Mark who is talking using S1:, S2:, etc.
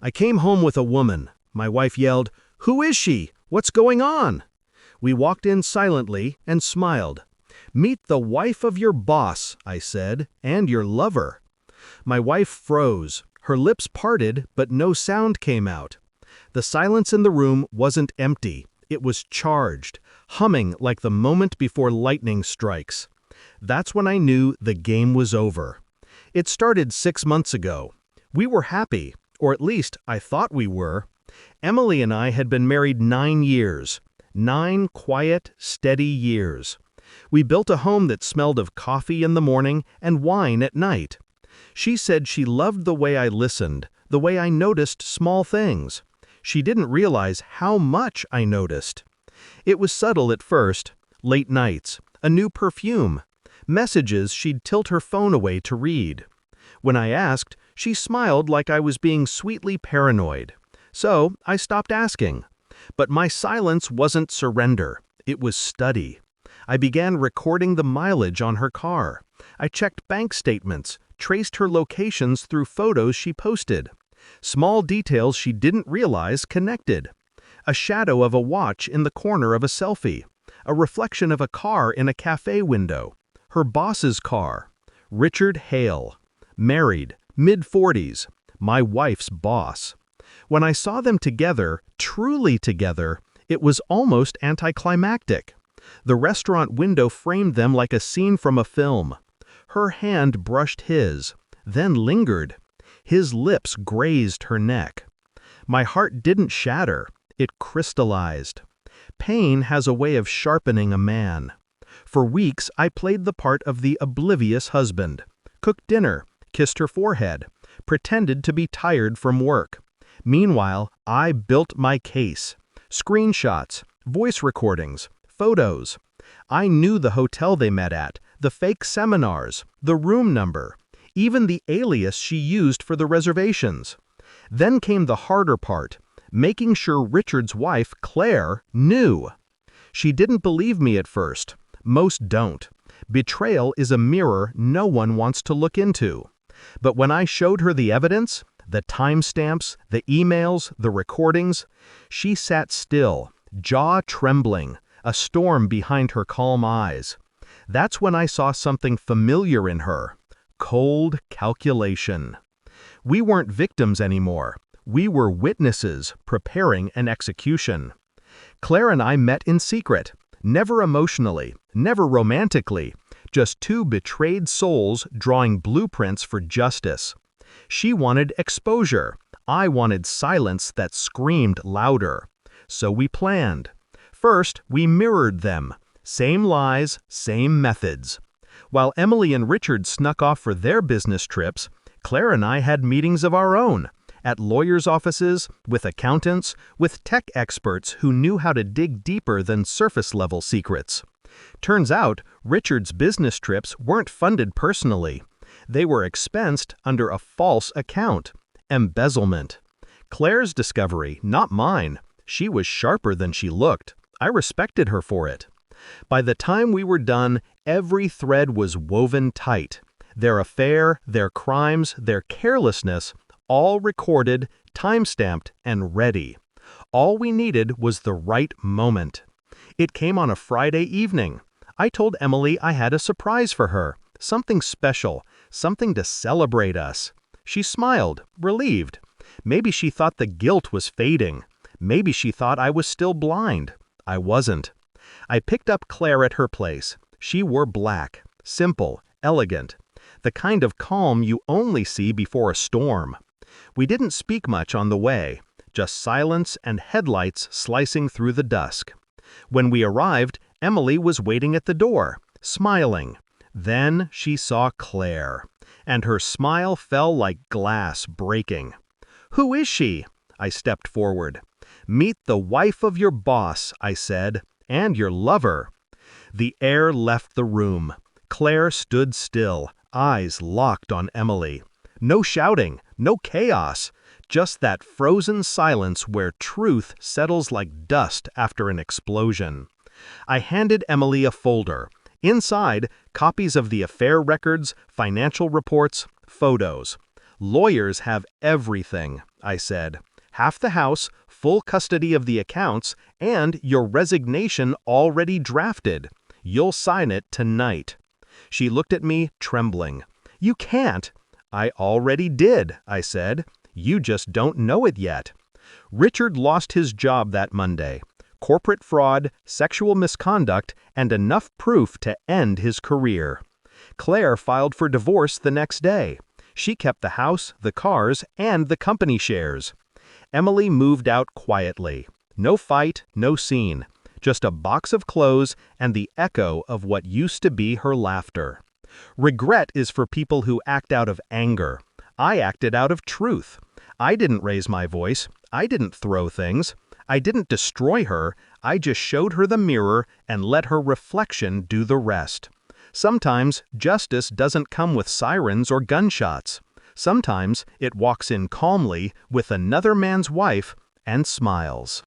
S1: I came home with a woman. My wife yelled, "Who is she? What's going on?" We walked in silently and smiled. "Meet the wife of your boss," I said, "and your lover." My wife froze. Her lips parted, but no sound came out. The silence in the room wasn't empty. It was charged, humming like the moment before lightning strikes. That's when I knew the game was over. It started 6 months ago. We were happy, or at least I thought we were. Emily and I had been married 9 years. 9 quiet, steady years. We built a home that smelled of coffee in the morning and wine at night. She said she loved the way I listened, the way I noticed small things. She didn't realize how much I noticed. It was subtle at first, late nights, a new perfume, messages she'd tilt her phone away to read. When I asked, she smiled like I was being sweetly paranoid. So I stopped asking. But my silence wasn't surrender. It was study. I began recording the mileage on her car. I checked bank statements, traced her locations through photos she posted. Small details she didn't realize connected. A shadow of a watch in the corner of a selfie. A reflection of a car in a cafe window. Her boss's car. Richard Hale. Married, mid-40s. My wife's boss. When I saw them together, truly together, it was almost anticlimactic. The restaurant window framed them like a scene from a film. Her hand brushed his, then lingered. His lips grazed her neck. My heart didn't shatter, it crystallized. Pain has a way of sharpening a man. For weeks I played the part of the oblivious husband. Cooked dinner, kissed her forehead, pretended to be tired from work. Meanwhile, I built my case. Screenshots, voice recordings, photos. I knew the hotel they met at, the fake seminars, the room number, even the alias she used for the reservations. Then came the harder part, making sure Richard's wife, Claire, knew. She didn't believe me at first. Most don't. Betrayal is a mirror no one wants to look into. But when I showed her the evidence, the timestamps, the emails, the recordings, she sat still, jaw trembling, a storm behind her calm eyes. That's when I saw something familiar in her. Cold calculation. We weren't victims anymore. We were witnesses preparing an execution. Claire and I met in secret, never emotionally, never romantically, just two betrayed souls drawing blueprints for justice. She wanted exposure. I wanted silence that screamed louder. So we planned. First, we mirrored them. Same lies, same methods. While Emily and Richard snuck off for their business trips, Claire and I had meetings of our own, at lawyers' offices, with accountants, with tech experts who knew how to dig deeper than surface-level secrets. Turns out, Richard's business trips weren't funded personally. They were expensed under a false account. Embezzlement. Claire's discovery, not mine. She was sharper than she looked. I respected her for it. By the time we were done, every thread was woven tight. Their affair, their crimes, their carelessness, all recorded, time-stamped, and ready. All we needed was the right moment. It came on a Friday evening. I told Emily I had a surprise for her, something special, something to celebrate us. She smiled, relieved. Maybe she thought the guilt was fading. Maybe she thought I was still blind. I wasn't. I picked up Claire at her place. She wore black, simple, elegant, the kind of calm you only see before a storm. We didn't speak much on the way, just silence and headlights slicing through the dusk. When we arrived, Emily was waiting at the door, smiling. Then she saw Claire, and her smile fell like glass breaking. "Who is she?" I stepped forward. "Meet the wife of your boss," I said, "and your lover." The air left the room. Claire stood still, eyes locked on Emily. No shouting, no chaos, just that frozen silence where truth settles like dust after an explosion. I handed Emily a folder. Inside, copies of the affair records, financial reports, photos. Lawyers have everything, I said. Half the house, full custody of the accounts, and your resignation already drafted. You'll sign it tonight. She looked at me, trembling. You can't. I already did, I said. You just don't know it yet. Richard lost his job that Monday. Corporate fraud, sexual misconduct, and enough proof to end his career. Claire filed for divorce the next day. She kept the house, the cars, and the company shares. Emily moved out quietly. No fight, no scene. Just a box of clothes and the echo of what used to be her laughter. Regret is for people who act out of anger. I acted out of truth. I didn't raise my voice. I didn't throw things. I didn't destroy her. I just showed her the mirror and let her reflection do the rest. Sometimes justice doesn't come with sirens or gunshots. Sometimes it walks in calmly with another man's wife and smiles.